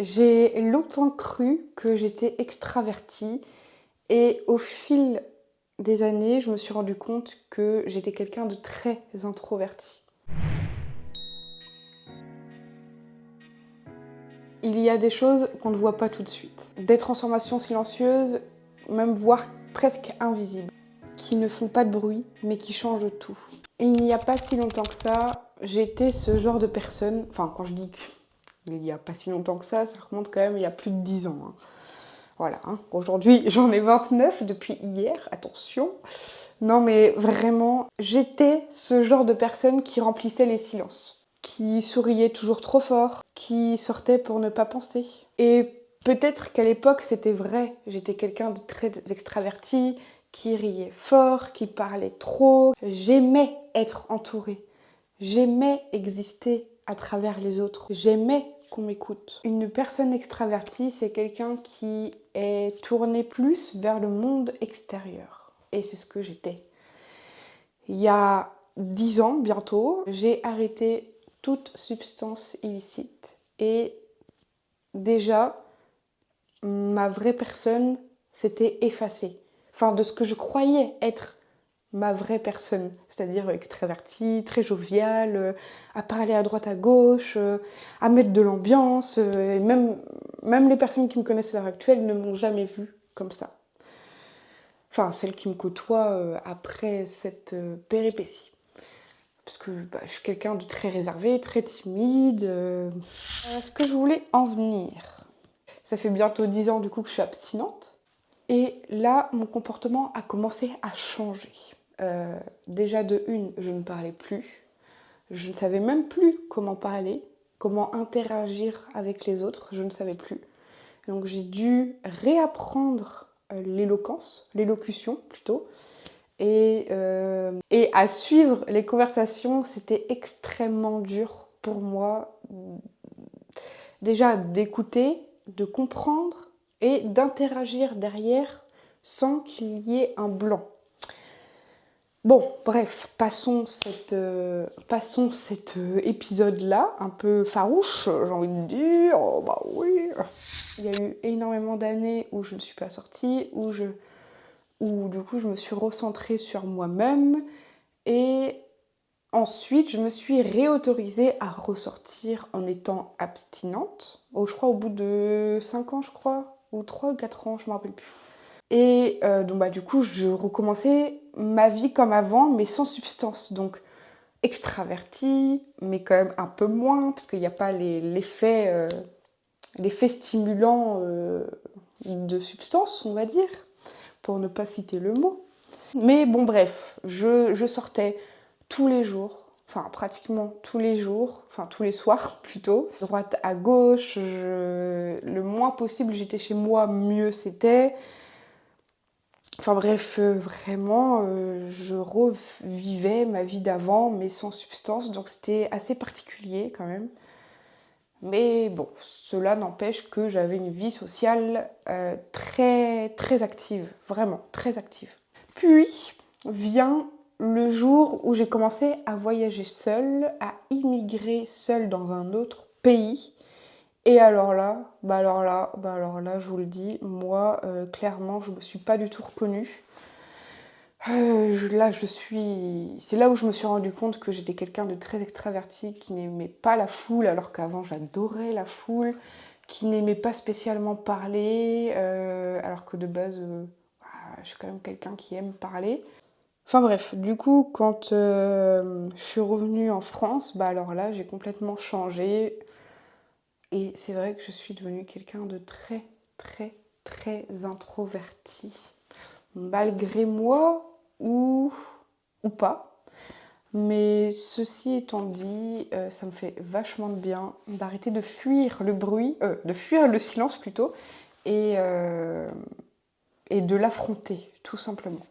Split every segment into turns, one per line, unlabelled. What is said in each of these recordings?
J'ai longtemps cru que j'étais extravertie et au fil des années, je me suis rendu compte que j'étais quelqu'un de très introverti. Il y a des choses qu'on ne voit pas tout de suite. Des transformations silencieuses, même voire presque invisibles, qui ne font pas de bruit, mais qui changent tout. Il n'y a pas si longtemps que ça, j'étais ce genre de personne, enfin quand je dis qu'il n'y a pas si longtemps que ça remonte quand même il y a plus de 10 ans. Voilà, aujourd'hui j'en ai 29 depuis hier, attention. Non mais vraiment, j'étais ce genre de personne qui remplissait les silences, qui souriait toujours trop fort, qui sortait pour ne pas penser. Et peut-être qu'à l'époque c'était vrai, j'étais quelqu'un de très extraverti, qui riait fort, qui parlait trop. J'aimais être entourée, j'aimais exister à travers les autres, j'aimais qu'on m'écoute. Une personne extravertie, c'est quelqu'un qui est tourné plus vers le monde extérieur. Et c'est ce que j'étais. Il y a 10 ans bientôt, j'ai arrêté toute substance illicite. Et déjà, ma vraie personne s'était effacée. Enfin, de ce que je croyais être ma vraie personne, c'est-à-dire extravertie, très joviale, à parler à droite à gauche, à mettre de l'ambiance. Et même les personnes qui me connaissent à l'heure actuelle ne m'ont jamais vue comme ça. Enfin, celles qui me côtoient après cette péripétie. Parce que je suis quelqu'un de très réservé, très timide. Ce que je voulais en venir. Ça fait bientôt 10 ans du coup que je suis abstinente. Et là, mon comportement a commencé à changer. Déjà de une, je ne parlais plus. Je ne savais même plus comment parler, comment interagir avec les autres, je ne savais plus. Donc j'ai dû réapprendre l'élocution plutôt. Et à suivre les conversations, c'était extrêmement dur pour moi. Déjà d'écouter, de comprendre et d'interagir derrière sans qu'il y ait un blanc. Bon, bref, passons cet épisode-là, un peu farouche, j'ai envie de dire. Oh, bah oui. Il y a eu énormément d'années où je ne suis pas sortie, où du coup je me suis recentrée sur moi-même et ensuite je me suis réautorisée à ressortir en étant abstinente. Je crois au bout de 5 ans, je crois, ou 3 ou 4 ans, je ne me rappelle plus. Et donc du coup, je recommençais ma vie comme avant, mais sans substance. Donc extravertie, mais quand même un peu moins, parce qu'il n'y a pas l'effet stimulant de substance, on va dire, pour ne pas citer le mot. Mais bon, bref, je sortais tous les jours, enfin pratiquement tous les jours, enfin tous les soirs plutôt, droite à gauche, le moins possible j'étais chez moi, mieux c'était. Enfin bref, vraiment, je revivais ma vie d'avant, mais sans substance, donc c'était assez particulier quand même. Mais bon, cela n'empêche que j'avais une vie sociale très, très active, vraiment très active. Puis vient le jour où j'ai commencé à voyager seule, à immigrer seule dans un autre pays. Et alors là, je vous le dis, moi, clairement, je me suis pas du tout reconnue. C'est là où je me suis rendu compte que j'étais quelqu'un de très extraverti, qui n'aimait pas la foule, alors qu'avant j'adorais la foule, qui n'aimait pas spécialement parler, alors que de base, je suis quand même quelqu'un qui aime parler. Enfin bref, du coup, quand je suis revenue en France, alors là, j'ai complètement changé. Et c'est vrai que je suis devenue quelqu'un de très, très, très introverti. Malgré moi ou pas. Mais ceci étant dit, ça me fait vachement de bien d'arrêter de fuir le bruit, de fuir le silence plutôt, et de l'affronter, tout simplement.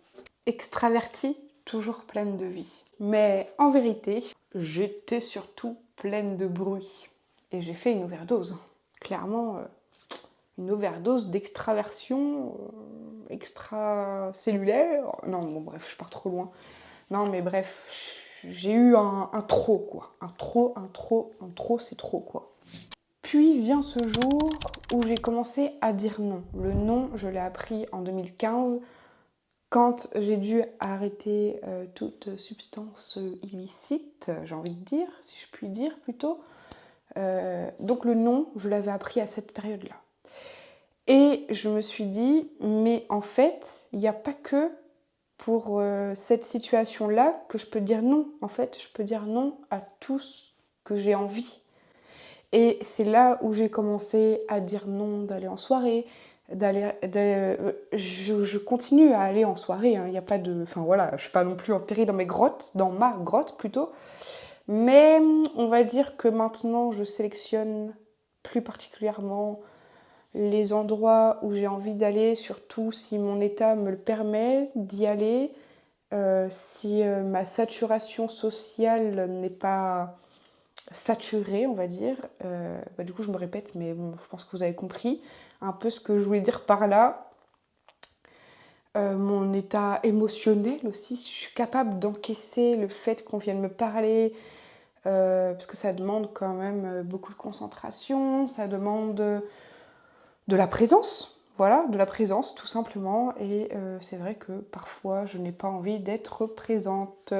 Extravertie, toujours pleine de vie. Mais en vérité, j'étais surtout pleine de bruit. Et j'ai fait une overdose. Clairement, une overdose d'extraversion extracellulaire. Non, bon, bref, je pars trop loin. Non, mais bref, j'ai eu un trop, quoi. Un trop, c'est trop, quoi. Puis vient ce jour où j'ai commencé à dire non. Le non, je l'ai appris en 2015 quand j'ai dû arrêter toute substance illicite, j'ai envie de dire, si je puis dire plutôt. Donc le non, je l'avais appris à cette période-là. Et je me suis dit, mais en fait, il n'y a pas que pour cette situation-là que je peux dire non. En fait, je peux dire non à tout ce que j'ai envie. Et c'est là où j'ai commencé à dire non d'aller en soirée, je continue à aller en soirée, hein, y a pas de... Enfin voilà, je ne suis pas non plus enterrée dans ma grotte plutôt. Mais on va dire que maintenant, je sélectionne plus particulièrement les endroits où j'ai envie d'aller, surtout si mon état me le permet d'y aller, si ma saturation sociale n'est pas saturée, on va dire. Du coup, je me répète, mais bon, je pense que vous avez compris un peu ce que je voulais dire par là. Mon état émotionnel aussi, je suis capable d'encaisser le fait qu'on vienne me parler, parce que ça demande quand même beaucoup de concentration, ça demande de la présence, voilà, de la présence tout simplement. Et c'est vrai que parfois je n'ai pas envie d'être présente.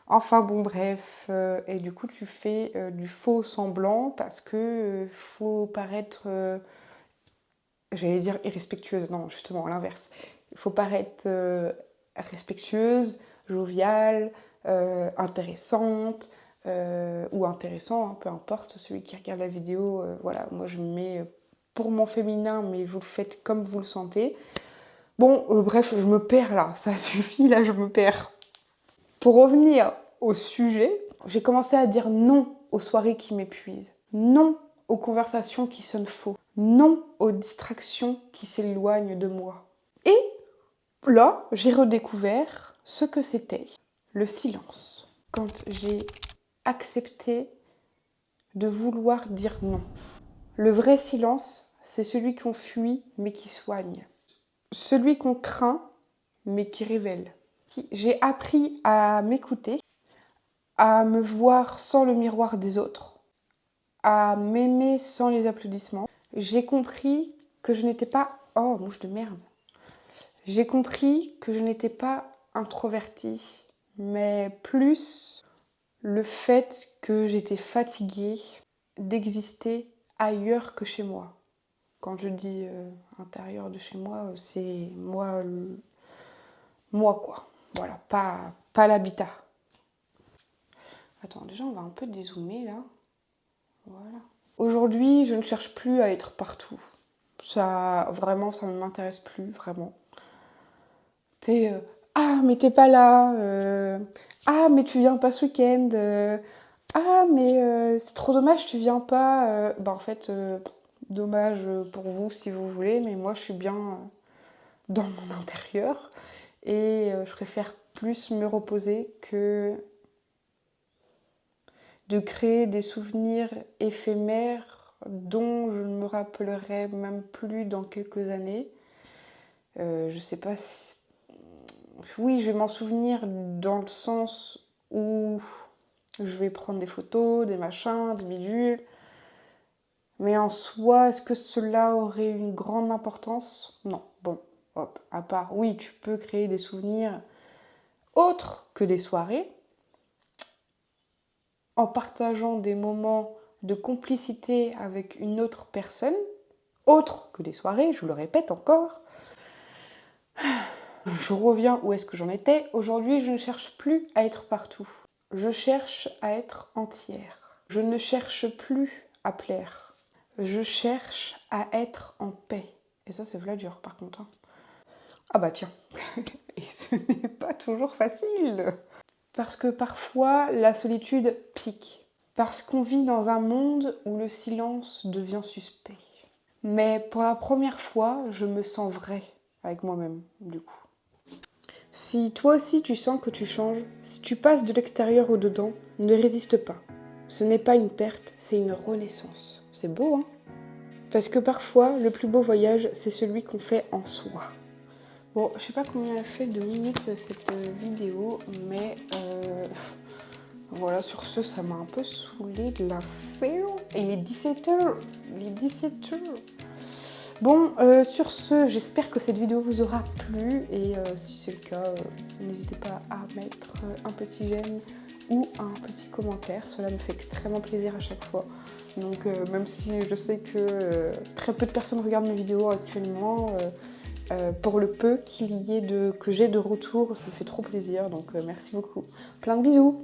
Enfin bon, bref, et du coup tu fais du faux semblant parce que faut paraître, j'allais dire irrespectueuse, non, justement, à l'inverse. Il faut paraître respectueuse, joviale, intéressante, ou intéressant, hein, peu importe, celui qui regarde la vidéo, voilà, moi je me mets pour mon féminin, mais vous le faites comme vous le sentez. Bon, bref, je me perds là, ça suffit, là je me perds. Pour revenir au sujet, j'ai commencé à dire non aux soirées qui m'épuisent, non aux conversations qui sonnent faux, non aux distractions qui s'éloignent de moi. Et là, j'ai redécouvert ce que c'était le silence. Quand j'ai accepté de vouloir dire non. Le vrai silence, c'est celui qu'on fuit mais qui soigne. Celui qu'on craint mais qui révèle. J'ai appris à m'écouter, à me voir sans le miroir des autres, à m'aimer sans les applaudissements. J'ai compris que je n'étais pas... Oh, mouche de merde. J'ai compris que je n'étais pas introvertie, mais plus le fait que j'étais fatiguée d'exister ailleurs que chez moi. Quand je dis intérieur de chez moi, c'est moi, moi quoi. Voilà, pas l'habitat. Attends, déjà on va un peu dézoomer là. Voilà. Aujourd'hui, je ne cherche plus à être partout. Ça, vraiment, ça ne m'intéresse plus, vraiment. Ah, mais t'es pas là. Ah, mais tu viens pas ce week-end. Ah, mais c'est trop dommage, tu viens pas. En fait, dommage pour vous si vous voulez, mais moi, je suis bien dans mon intérieur. Et je préfère plus me reposer que de créer des souvenirs éphémères dont je ne me rappellerai même plus dans quelques années. Je sais pas si... Oui, je vais m'en souvenir dans le sens où je vais prendre des photos, des machins, des bidules. Mais en soi, est-ce que cela aurait une grande importance? Non. Bon, hop, à part, oui, tu peux créer des souvenirs autres que des soirées, en partageant des moments de complicité avec une autre personne, autre que des soirées, je le répète encore. Je reviens où est-ce que j'en étais. Aujourd'hui, je ne cherche plus à être partout. Je cherche à être entière. Je ne cherche plus à plaire. Je cherche à être en paix. Et ça, c'est v'là dur, par contre. Hein. Ah bah tiens. Et ce n'est pas toujours facile. Parce que parfois, la solitude pique. Parce qu'on vit dans un monde où le silence devient suspect. Mais pour la première fois, je me sens vraie avec moi-même, du coup. Si toi aussi tu sens que tu changes, si tu passes de l'extérieur au dedans, ne résiste pas. Ce n'est pas une perte, c'est une renaissance. C'est beau, hein? Parce que parfois, le plus beau voyage, c'est celui qu'on fait en soi. Bon, je sais pas combien elle fait de minutes cette vidéo, mais voilà, sur ce, ça m'a un peu saoulée de la faire. Et il est 17h. Il est 17h. Bon, sur ce, j'espère que cette vidéo vous aura plu. Et si c'est le cas, n'hésitez pas à mettre un petit j'aime ou un petit commentaire. Cela me fait extrêmement plaisir à chaque fois. Donc même si je sais que très peu de personnes regardent mes vidéos actuellement, pour le peu que j'ai de retour, ça me fait trop plaisir. Donc merci beaucoup. Plein de bisous.